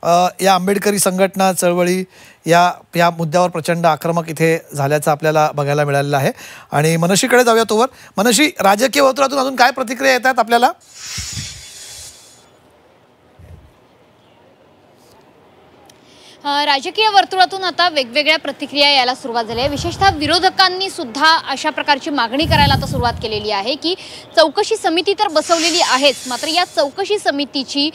या आंबेडकरी संघटना चळवळी या मुद्द्यावर प्रचंड आक्रमक इथे झाल्याचं आपल्याला बघायला मिळालेलं आहे। आणि मनशीकडे जाऊया तोवर। मनशी, राजकीय वर्तुळातून अजून काय प्रतिक्रिया येतात आपल्याला? राजकीय वर्तुळातून आता वेगवेगळ्या प्रतिक्रिया यायला सुरुवात झाली आहे। विशेषतः विरोधकांनी सुद्धा अशा प्रकारची मागणी करायला आता सुरुवात केलेली आहे की चौकशी समिती तर बसवलेली आहेच, मात्र या चौकशी समितीची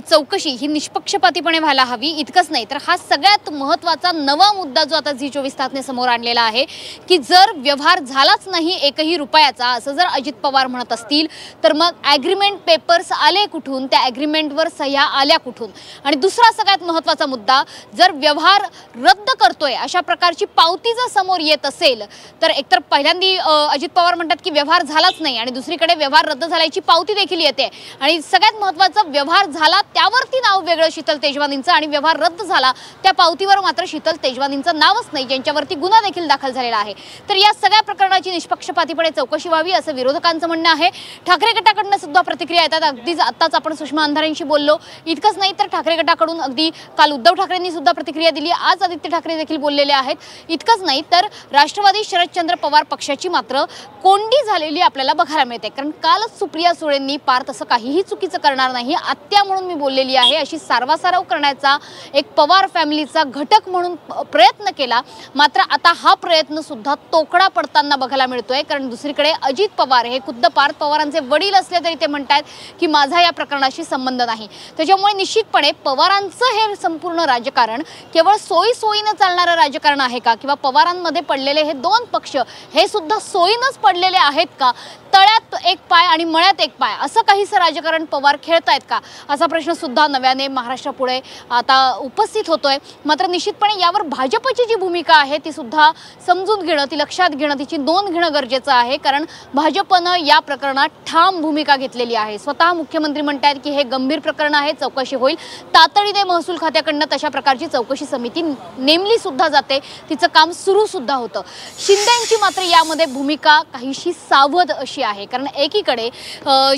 चौकशी ही निष्पक्षपातीपणे व्हायला हवी। इतकंच नाही तर हा सगळ्यात महत्त्वाचा नवा मुद्दा जो आता झी24 तासने समोर आणलेला आहे की जर व्यवहार झालाच नाही एकही रुपयाचा असं जर अजित पवार म्हणत असतील तर मग ॲग्रीमेंट पेपर्स आले कुठून, त्या ॲग्रीमेंटवर सह्या आल्या कुठून? आणि दुसरा सगळ्यात महत्त्वाचा मुद्दा, जर व्यवहार रद्द करतोय अशा प्रकारची पावती जर समोर येत असेल तर एकतर पहिल्यांदा अजित पवार म्हणतात की व्यवहार झालाच नाही आणि दुसरीकडे व्यवहार रद्द झाल्याची पावती देखील येते आणि सगळ्यात महत्त्वाचं व्यवहार झाला त्यावरती नाव वेगळं शीतल तेजवानींचं आणि व्यवहार रद्द झाला त्या पावतीवर मात्र शीतल तेजवानींचं नावच नाही, ज्यांच्यावरती गुन्हा देखील दाखल झालेला आहे। तर या सगळ्या प्रकरणाची निष्पक्षपातीपणे चौकशी व्हावी असं विरोधकांचं म्हणणं आहे। ठाकरे गटाकडून सुद्धा प्रतिक्रिया येतात। अगदी आत्ताच आपण सुषमा अंधारेंशी बोललो। इतकंच नाही तर ठाकरे गटाकडून अगदी काल उद्धव ठाकरे सुद्धा प्रतिक्रिया दिली, आज आदित्य ठाकरे देखील बोललेले आहेत। इतकंच नाही तर राष्ट्रवादी शरदचंद्र पवार पक्षाची मात्र कोंडी झालेली आपल्याला बघायला मिळते, कारण कालच सुप्रिया सुळेंनी पार तसं काहीही चुकीचं करणार नाही, आत्या म्हणून मी बोललेली आहे अशी सारवासारव करण्याचा एक पवार फॅमिलीचा घटक म्हणून प्रयत्न केला। मात्र आता हा प्रयत्न सुद्धा तोकडा पडताना बघायला मिळतोय, कारण दुसरीकडे अजित पवार हे खुद्द पार्थ पवारांचे वडील असले तरी ते म्हणतात की माझा या प्रकरणाशी संबंध नाही। त्याच्यामुळे निश्चितपणे पवारांचं हे संपूर्ण राजकारण केवळ सोयीनं चालणारं राजकारण आहे का, किंवा पवारांमध्ये पडलेले हे दोन पक्ष हे सुद्धा सोयीनंच पडलेले आहेत का, तळ्यात एक पाय आणि मळ्यात एक पाय असं काहीसं राजकारण पवार खेळतायत का, असा प्रश्न सुद्धा नव्याने महाराष्ट्रापुढे आता उपस्थित होतोय। मात्र निश्चितपणे यावर भाजपची जी भूमिका आहे ती सुद्धा समजून घेणं, ती लक्षात घेणं, तिची नोंद घेणं गरजेचं आहे, कारण भाजपनं या प्रकरणात ठाम भूमिका घेतलेली आहे। स्वतः मुख्यमंत्री म्हणतात की हे गंभीर प्रकरण आहे, चौकशी होईल, तातडीने महसूल खात्याकडनं तशा प्रकारची चौकशी समिती नेमली सुद्धा जाते, तिचं काम सुरू सुद्धा होतं। शिंदेंची मात्र यामध्ये भूमिका काहीशी सावध अशी आहे, कारण एकीकडे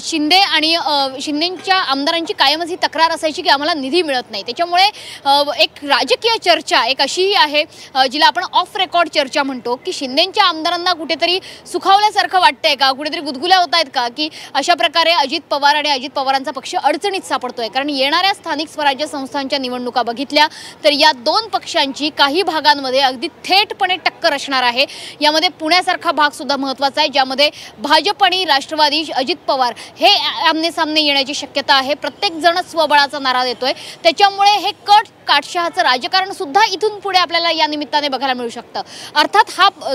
शिंदे आणि शिंदेंच्या आमदारांची कायमच ही तक्रार असायची की आम्हाला निधी मिळत नाही। त्याच्यामुळे एक राजकीय चर्चा एक अशी आहे जिला आपण ऑफ रेकॉर्ड चर्चा म्हणतो की शिंदेंच्या आमदारांना कुठेतरी सुखावल्यासारखं वाटतंय का, कुठेतरी गुदगुल्या होत आहेत का की अशा प्रकारे अजित पवार आणि अजित पवारांचा पक्ष अडचणीत सापडतोय। कारण येणाऱ्या स्थानिक स्वराज्य संस्थांच्या निवडणुका बघितल्या तर या दोन पक्षांची काही भागांमध्ये अगदी थेटपणे टक्कर असणार आहे। यामध्ये पुण्यासारखा भाग सुद्धा महत्त्वाचा आहे, ज्यामध्ये भाजप आणि राष्ट्रवादी अजित पवार हे आमने सामने येण्याची शक्यता आहे। प्रत्येक जण स्वबळाचा नारा देतोय, त्याच्यामुळे हे कट काटशहाचं राजकारण सुद्धा इथून पुढे आपल्याला या निमित्ताने बघायला मिळू शकतं। अर्थात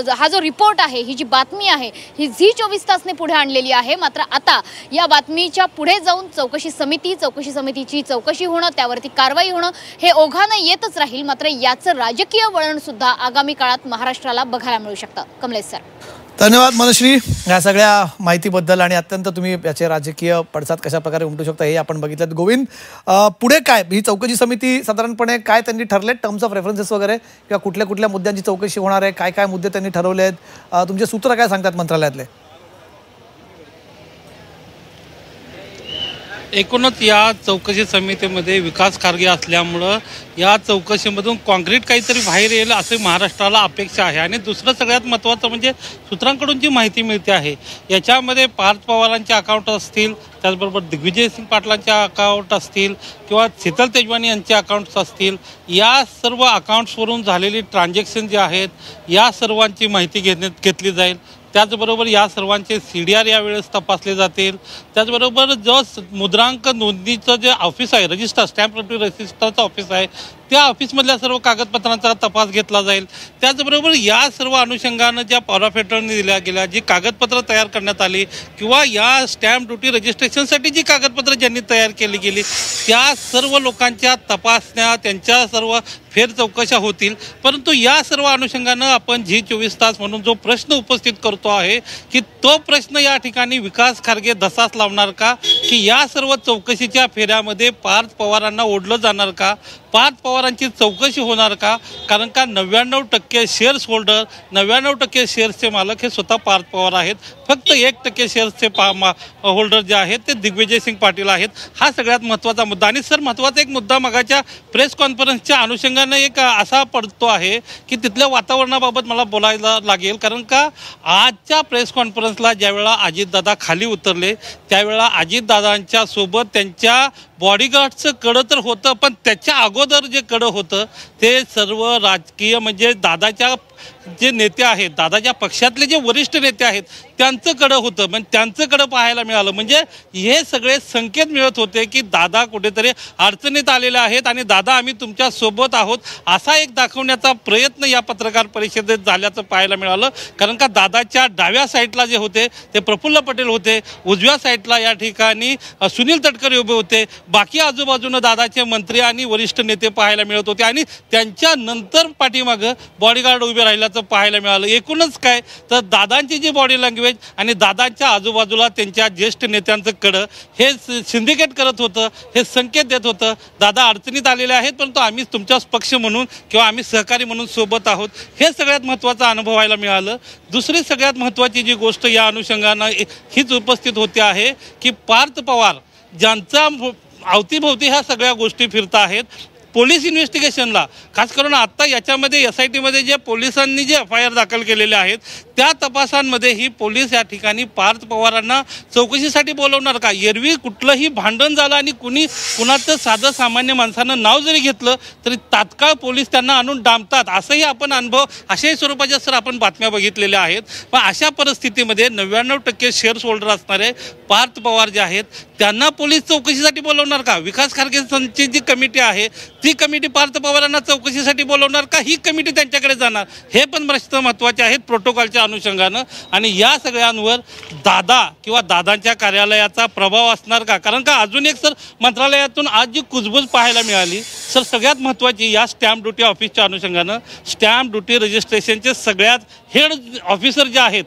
हा जो रिपोर्ट आहे, ही जी बातमी आहे, ही झी24 तासने पुढे आणलेली आहे। मात्र आता या बातमीच्या पुढे जाऊन चौकशी समितीची चौकशी होणं, त्यावरती कारवाई होणं हे ओघानं येतच राहील। मात्र याचं राजकीय वळण सुद्धा आगामी काळात महाराष्ट्राला बघायला मिळू शकतं। कमलेश सर, धन्यवाद मनश्री या सगळ्या माहितीबद्दल, आणि अत्यंत तुम्ही याचे राजकीय पडसाद कशा प्रकारे उमटू शकता हे आपण बघितलं। गोविंद, पुढे काय ही चौकशी समिती साधारणपणे काय त्यांनी ठरले, टर्म्स ऑफ रेफरन्सेस वगैरे, किंवा कुठल्या कुठल्या मुद्द्यांची चौकशी होणार आहे, काय काय मुद्दे त्यांनी ठरवले आहेत, तुमचे सूत्र काय सांगतात मंत्रालयातले? एकूणच या चौकशी समितीमध्ये विकास खारगे असल्यामुळं या चौकशीमधून कॉन्क्रीट काहीतरी बाहेर येईल असे महाराष्ट्राला अपेक्षा आहे। आणि दुसरं सगळ्यात महत्त्वाचं म्हणजे सूत्रांकडून जी माहिती मिळते आहे याच्यामध्ये पार्थ पवारांचे अकाउंट असतील, त्याचबरोबर दिग्विजय सिंग पाटलांचे अकाउंट असतील किंवा शीतल तेजवानी यांचे अकाउंट्स असतील, या सर्व अकाउंट्सवरून झालेली ट्रान्झॅक्शन जे आहेत या सर्वांची माहिती घेतली जाईल। त्याचबरोबर या सर्वांचे CDR यावेळेस तपासले जातील। त्याचबरोबर जो मुद्रांक नोंदणीचं जे ऑफिस आहे, रजिस्टर स्टॅम्प ड्युटी रजिस्टरचं ऑफिस आहे, त्या ऑफिसमधल्या सर्व कागदपत्रांचा तपास घेतला जाईल। त्याचबरोबर या सर्व अनुषंगानं ज्या पॉवर ऑफ अटर्नी दिल्या गेल्या, जी कागदपत्र तयार करण्यात आली किंवा या स्टॅम्प ड्युटी रजिस्ट्रेशनसाठी जी कागदपत्र ज्यांनी तयार केली गेली त्या सर्व लोकांच्या तपासण्या, त्यांच्या सर्व फेर चौकशा होतील। परंतु या सर्व अनुषंगानं आपण झी24 तास म्हणून जो प्रश्न उपस्थित करतो आहे की तो प्रश्न या ठिकाणी विकास खारगे धसास लावणार का, की या सर्व चौकशीच्या फेऱ्यामध्ये पार्थ पवारांना ओढलं जाणार का, पार्थ पवारांची चौकशी होणार का? कारण का 99% शेअर्स होल्डर, 99% शेअर्सचे मालक हे स्वतः पार्थ पवार आहेत। फक्त 1% शेअर्सचे होल्डर जे आहेत ते दिग्विजय सिंग पाटील आहेत. हा सगळ्यात महत्त्वाचा मुद्दा. आणि सर महत्त्वाचा एक मुद्दा मगाच्या प्रेस कॉन्फरन्सच्या अनुषंगानं एक असा पडतो आहे की तिथल्या वातावरणाबाबत मला बोलायला लागेल. कारण का आजच्या प्रेस कॉन्फरन्सला ज्यावेळेला अजितदादा खाली उतरले त्यावेळेला अजितदादांच्या सोबत त्यांच्या बॉडीगार्डचं कडं तर होतं, पण त्याच्या अगोदर जे कडं होतं ते सर्व राजकीय म्हणजे दादाच्या जे नेते आहेत, दादाच्या पक्षातले जे वरिष्ठ नेते आहेत त्यांचं कडं होतं. पण त्यांचं कडं पाहायला मिळालं. म्हणजे हे सगळे संकेत मिळत होते की दादा कुठेतरी अडचणीत आलेले आहेत आणि दादा आम्ही तुमच्या सोबत आहोत असा एक दाखवण्याचा प्रयत्न या पत्रकार परिषदेत झाल्याचं पाहायला मिळालं. कारण का दादाच्या डाव्या साईडला जे होते ते प्रफुल्ल पटेल होते, उजव्या साईडला या ठिकाणी सुनील तटकरे उभे होते, बाकी आजूबाजूनं दादाचे मंत्री आणि वरिष्ठ नेते पाहायला मिळत होते आणि त्यांच्या नंतर पाठीमागं बॉडीगार्ड उभे राहिल्याचं पाहायला मिळालं. एकूणच काय तर दादांची जी बॉडी लँग्वेज आणि दादांच्या आजूबाजूला त्यांच्या ज्येष्ठ नेत्यांचं कडं हे सिंडिकेट करत होतं, हे संकेत देत होतं दादा अडचणीत आलेले आहेत परंतु आम्ही तुमच्या पक्ष म्हणून किंवा आम्ही सहकारी म्हणून सोबत आहोत. हे सगळ्यात महत्त्वाचा अनुभवायला मिळालं. दुसरी सगळ्यात महत्त्वाची जी गोष्ट या अनुषंगानं हीच उपस्थित होते आहे की पार्थ पवार ज्यांचा अवतीभोवती ह्या सगळ्या गोष्टी फिरत आहेत पोलीस इन्व्हेस्टिगेशनला, खास करून आत्ता याच्यामध्ये SIT मध्ये जे पोलिसांनी जे FIR दाखल केलेले आहेत त्या तपासांमध्ये ही पोलीस या ठिकाणी पार्थ पवारांना चौकशीसाठी बोलवणार का? एरवी कुठलंही भांडण झालं आणि कुणाचं साधं सामान्य माणसानं नाव जरी घेतलं तरी तात्काळ पोलीस त्यांना आणून डांबतात. असंही आपण अनुभव अशाही स्वरूपाच्या सर आपण बातम्या बघितलेल्या आहेत. पण अशा परिस्थितीमध्ये 99% शेअर्स होल्डर असणारे पार्थ पवार जे आहेत त्यांना पोलीस चौकशीसाठी बोलवणार का? विकास खारगेंची जी कमिटी आहे ती कमिटी पार्थ पवारांना चौकशीसाठी बोलवणार का? ही कमिटी त्यांच्याकडे जाणार? हे पण प्रश्न महत्त्वाचे आहेत प्रोटोकॉलच्या अनुषंगानं. आणि या सगळ्यांवर दादा किंवा दादांच्या कार्यालयाचा प्रभाव असणार का? कारण का अजून एक सर मंत्रालयातून आज जी कुजबूज पाहायला मिळाली सर सगळ्यात महत्त्वाची या स्टॅम्प ड्युटी ऑफिसच्या अनुषंगानं स्टॅम्प ड्युटी रजिस्ट्रेशनचे सगळ्यात हेड ऑफिसर जे आहेत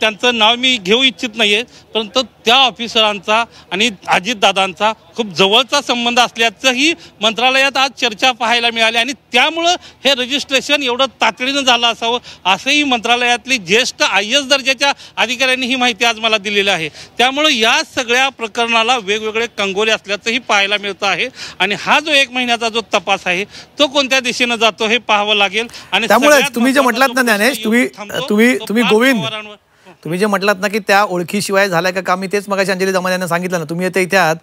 त्यांचं नाव मी घेऊ इच्छित नाही आहे परंतु त्या ऑफिसरांचा आणि अजितदादांचा खूप जवळचा संबंध असल्याचंही मंत्रालयात आज चर्चा पाहायला मिळाली आणि त्यामुळं हे रजिस्ट्रेशन एवढं तातडीनं झालं असावं असंही मंत्रालयातली ज्येष्ठ IAS दर्जाच्या अधिकाऱ्यांनी ही माहिती आज मला दिलेली आहे. त्यामुळं या सगळ्या प्रकरणाला वेगवेगळे कंगोरे असल्याचंही पाहायला मिळतं आहे आणि हा जो 1 महिन्याचा जो तपास आहे तो कोणत्या दिशेनं जातो हे पाहावं लागेल. आणि त्यामुळे तुम्ही जे म्हटलात ना ज्ञानेश, तुम्ही गोविंद तुम्ही जे म्हटलात ना की त्या ओळखीशिवाय झाल्या का मी तेच मगाशी अंजली दमन यांना सांगितलं ना, तुम्ही इथे आहात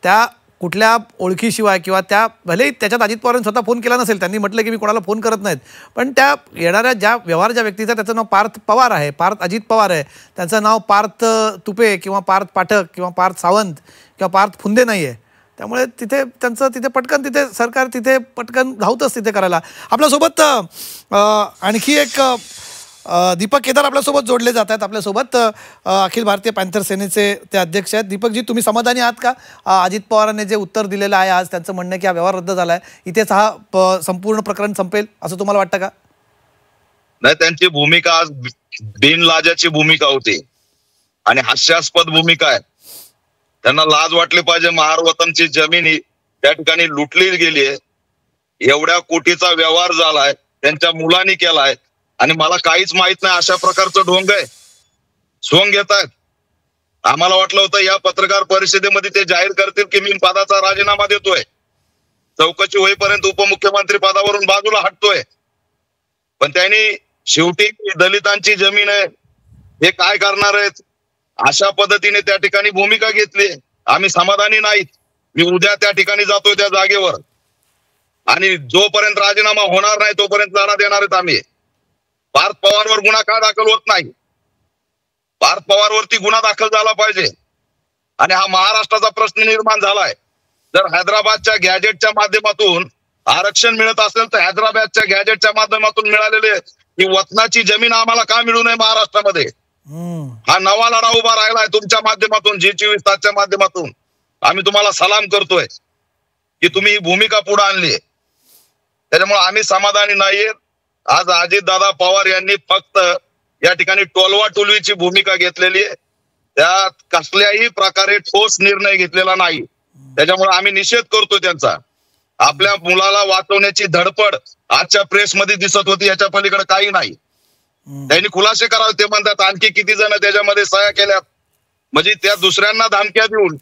त्या कुठल्या ओळखीशिवाय किंवा त्या भलेही त्याच्यात अजित पवारांनी स्वतः फोन केला नसेल, त्यांनी म्हटलं की मी कोणाला फोन करत नाहीत, पण त्या येणाऱ्या ज्या व्यक्तीचा त्याचं नाव पार्थ पवार आहे, पार्थ अजित पवार आहे, त्यांचं नाव पार्थ तुपे किंवा पार्थ पाठक किंवा पार्थ सावंत किंवा पार्थ फुंदे नाही आहे. त्यामुळे तिथे त्यांचं तिथे पटकन तिथे सरकार तिथे पटकन धावतंच तिथे करायला. आपल्यासोबत आणखी एक दीपक केदार आपल्यासोबत जोडले जात आहेत. आपल्यासोबत अखिल भारतीय पॅन्थर सेनेचे ते अध्यक्ष आहेत. दीपकजी, तुम्ही समाधानी आहात का अजित पवारांनी जे उत्तर दिलेलं आहे आज? त्यांचं म्हणणं की हा व्यवहार रद्द झाला आहे, इथेच हा संपूर्ण प्रकरण संपेल असं तुम्हाला वाटतं का? नाही, त्यांची भूमिका आज बिनलाजाची भूमिका होती आणि हास्यास्पद भूमिका आहे. त्यांना लाज वाटली पाहिजे. महार वतनची जमीन ही त्या ठिकाणी लुटली गेली आहे, एवढ्या कोटीचा व्यवहार झालाय, त्यांच्या मुलांनी केलाय आणि मला काहीच माहित नाही अशा प्रकारचं ढोंग आहे. सोंग घेत आहेत. आम्हाला वाटलं होतं या पत्रकार परिषदेमध्ये ते जाहीर करतील की मी पदाचा राजीनामा देतोय, चौकशी होईपर्यंत उपमुख्यमंत्री पदावरून बाजूला हटतोय. पण त्यांनी शेवटी दलितांची जमीन आहे हे काय करणार आहेत अशा पद्धतीने त्या ठिकाणी भूमिका घेतली. आम्ही समाधानी नाहीत. मी उद्या त्या ठिकाणी जातोय त्या जागेवर आणि जोपर्यंत राजीनामा होणार नाही तोपर्यंत लढा देणार आहेत आम्ही. पार्थ पवारवर गुन्हा का दाखल होत नाही? पार्थ पवारवरती गुन्हा दाखल झाला पाहिजे आणि हा महाराष्ट्राचा प्रश्न निर्माण झालाय. जर हैदराबादच्या गॅजेटच्या माध्यमातून आरक्षण मिळत असेल तर हैदराबादच्या गॅजेटच्या माध्यमातून मिळालेले ही वतनाची जमीन आम्हाला का मिळू नये महाराष्ट्रामध्ये? हा नवा लढा उभा राहिलाय तुमच्या माध्यमातून, G24 तासच्या माध्यमातून. आम्ही तुम्हाला सलाम करतोय की तुम्ही ही भूमिका पुढे आणली. त्याच्यामुळे आम्ही समाधानी नाहीये. आज अजितदादा पवार यांनी फक्त या ठिकाणी टोलवा टोलवीची भूमिका घेतलेली आहे. त्यात कसल्याही प्रकारे ठोस निर्णय घेतलेला नाही. त्याच्यामुळे आम्ही निषेध करतोय त्यांचा. आपल्या मुलाला वाचवण्याची धडपड आजच्या प्रेसमध्ये दिसत होती, याच्या पलीकडे काही नाही. त्यांनी खुलासे करावे. ते म्हणतात आणखी किती जण त्याच्यामध्ये सह्या केल्यात, म्हणजे त्या दुसऱ्यांना धमक्या देऊन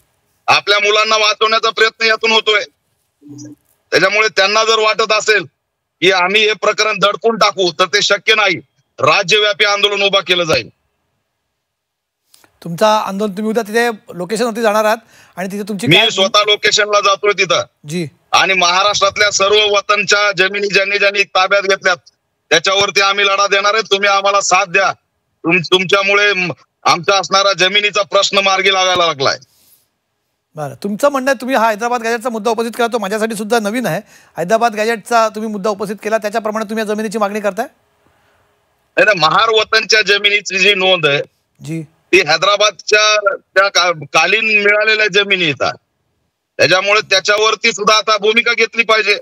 आपल्या मुलांना वाचवण्याचा प्रयत्न यातून होतोय. त्याच्यामुळे त्यांना जर वाटत असेल की आम्ही हे प्रकरण दडपून टाकू तर ते शक्य नाही. राज्यव्यापी आंदोलन उभा केलं जाईल. तुमचा आंदोलन तुम्ही उद्या तिथे लोकेशनवरती जाणार आहात आणि तिथे तुमची मी स्वतः लोकेशनला जातोय तिथं जी, आणि महाराष्ट्रातल्या सर्व वतनच्या जमिनी ज्यांनी ताब्यात घेतल्यात त्याच्यावरती आम्ही लढा देणार आहे. तुम्ही आम्हाला साथ द्या. तुमच्यामुळे आमचा असणारा जमिनीचा प्रश्न मार्गी लागायला लागलाय. बरं, तुमचं म्हणणं आहे तुम्ही हा हैदराबाद गॅजेटचा मुद्दा उपस्थित केला, तो माझ्यासाठी सुद्धा नवीन आहे. हैदराबाद गॅजेटचा तुम्ही मुद्दा उपस्थिथित केला, त्याच्याप्रमाणे तुम्ही या जमिनीची मागणी करताय? नाही, महार वतनच्या जमिनीची जी नोंद आहे जी, ती हैदराबादच्या त्या कालीन मिळालेल्या जमिनी येतात. त्याच्यामुळे त्याच्यावरती सुद्धा आता भूमिका घेतली पाहिजे,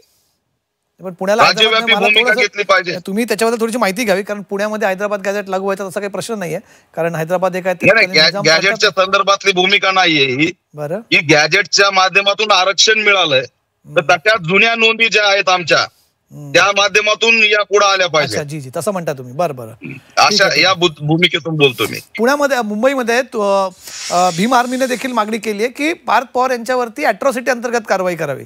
पण पुण्याला राज्यव्यापी भूमिका घेतली पाहिजे. तुम्ही त्याच्याबद्दल थोडीशी माहिती घ्यावी, कारण पुण्यामध्ये हैदराबाद गॅजेट लागू व्हायचा तसा काही प्रश्न नाहीये, कारण हैदराबाद एक आहे गॅजेटच्या संदर्भातली भूमिका नाहीये ही. बरं, की गॅजेटच्या माध्यमातून आरक्षण मिळालंय तर त्याच्या जुन्या नोंदी ज्या आहेत आमच्या त्या माध्यमातून या पुढे आल्या पाहिजे. जी जी, तसं म्हणता तुम्ही. बरं बरं, अशा या भूमिकेतून बोलतो मी. पुण्यामध्ये मुंबईमध्ये भीम आर्मीने देखील मागणी केली आहे की पार्थ पवार यांच्यावरती अॅट्रॉसिटी अंतर्गत कारवाई करावी.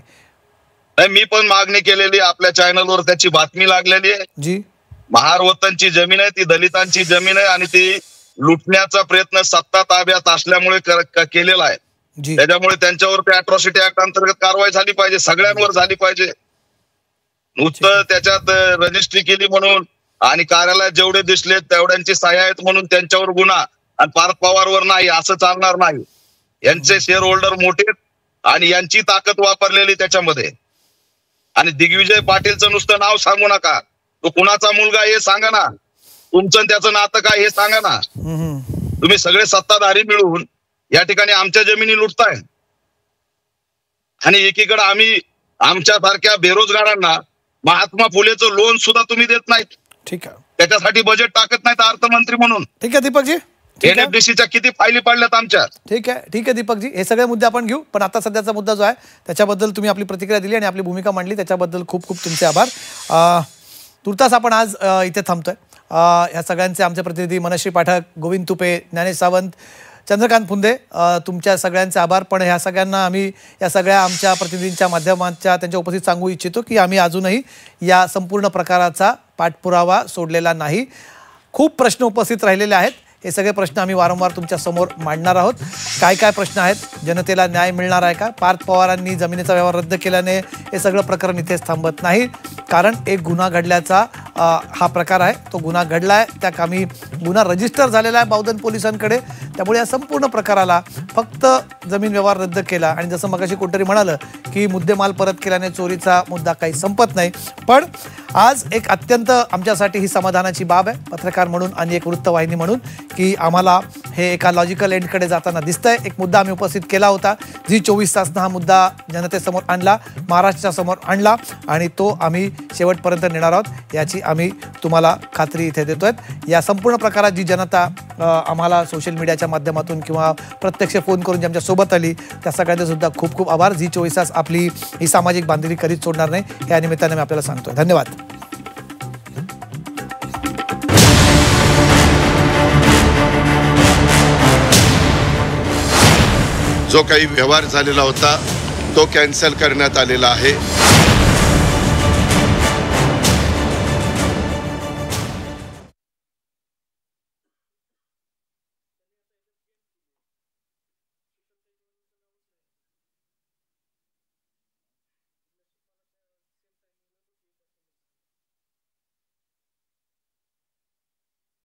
मी पण मागणी केलेली, आपल्या चॅनलवर त्याची बातमी लागलेली आहे. जी, महार वतनची जमीन आहे, ती दलितांची जमीन आहे आणि ती लुटण्याचा प्रयत्न सत्ता ताब्यात असल्यामुळे केलेला आहे. त्याच्यामुळे त्यांच्यावरती अॅट्रॉसिटी ऍक्ट अंतर्गत कारवाई झाली पाहिजे, सगळ्यांवर झाली पाहिजे. नुसतं त्याच्यात रजिस्ट्री केली म्हणून आणि कार्यालयात जेवढे दिसले तेवढ्यांची सह्या आहेत म्हणून त्यांच्यावर गुन्हा आणि पार्थ पवारवर नाही, असं चालणार नाही. यांचे शेअर होल्डर मोठे आणि यांची ताकद वापरलेली त्याच्यामध्ये. आणि दिग्विजय पाटीलचं नुसतं नाव सांगू नका, तो कुणाचा मुलगा हे सांगा ना, तुमचं त्याचं नातं काय हे सांगा ना. तुम्ही सगळे सत्ताधारी मिळून या ठिकाणी आमच्या जमिनी लुटताय आणि एकीकडे आम्ही आमच्यासारख्या बेरोजगारांना महात्मा फुलेचं लोन सुद्धा तुम्ही देत नाहीत. ठीक आहे, त्याच्यासाठी बजेट टाकत नाहीत अर्थमंत्री म्हणून. ठीक आहे दीपकजी, एनएफडीसीच्या किती फायली पडल्यात आमच्या. ठीक आहे दीपकजी, हे सगळे मुद्दे आपण घेऊ, पण आता सध्याचा मुद्दा जो आहे त्याच्याबद्दल तुम्ही आपली प्रतिक्रिया दिली आणि आपली भूमिका मांडली, त्याच्याबद्दल खूप खूप तुमचे आभार. तुर्तास आपण आज इथे थांबतोय. या सगळ्यांचे आमचे प्रतिनिधी मनश्री पाठक, गोविंद तुपे, ज्ञानेश सावंत, चंद्रकांत फुंदे, तुमच्या सगळ्यांचे आभार. पण ह्या सगळ्यांना आम्ही या सगळ्या आमच्या प्रतिनिधींच्या माध्यमांच्या त्यांच्या उपस्थित सांगू इच्छितो की आम्ही अजूनही या संपूर्ण प्रकाराचा पाठपुरावा सोडलेला नाही. खूप प्रश्न उपस्थित राहिलेले आहेत. हे सगळे प्रश्न आम्ही वारंवार तुमच्या समोर मांडणार आहोत. काय काय प्रश्न आहेत, जनतेला न्याय मिळणार आहे का, पार्थ पवारांनी जमिनीचा व्यवहार रद्द केल्याने हे सगळं प्रकरण इथेच थांबत नाही, कारण एक गुन्हा घडल्याचा हा प्रकार आहे. तो गुन्हा घडला आहे, त्या कामी गुन्हा रजिस्टर झालेला आहे बावधन पोलिसांकडे. त्यामुळे या संपूर्ण प्रकाराला फक्त जमीन व्यवहार रद्द केला आणि जसं मगाशी कोणतरी म्हणालं की मुद्देमाल परत केल्याने चोरीचा मुद्दा काही संपत नाही. पण आज एक अत्यंत आमच्यासाठी ही समाधानाची बाब आहे पत्रकार म्हणून आणि एक वृत्तवाहिनी म्हणून की आम्हाला हे एका लॉजिकल एंडकडे जाताना दिसतंय. एक मुद्दा आम्ही उपस्थित केला होता, जी 24 तासनं हा मुद्दा जनतेसमोर आणला, महाराष्ट्राच्या समोर आणला आणि तो आम्ही शेवटपर्यंत नेणार आहोत याची आम्ही तुम्हाला खात्री इथे देतोय. या संपूर्ण प्रकारात जी जनता आम्हाला सोशल मीडियाच्या माध्यमातून किंवा प्रत्यक्ष फोन करून जी आमच्या सोबत आली त्या सगळ्यांचे सुद्धा खूप खूप आभार. जी 24 तास आपली ही सामाजिक बांधिलकी कधीच सोडणार नाही, या निमित्ताने मी आपल्याला सांगतोय. धन्यवाद. जो काही व्यवहार झालेला होता तो कॅन्सल करण्यात आलेला आहे.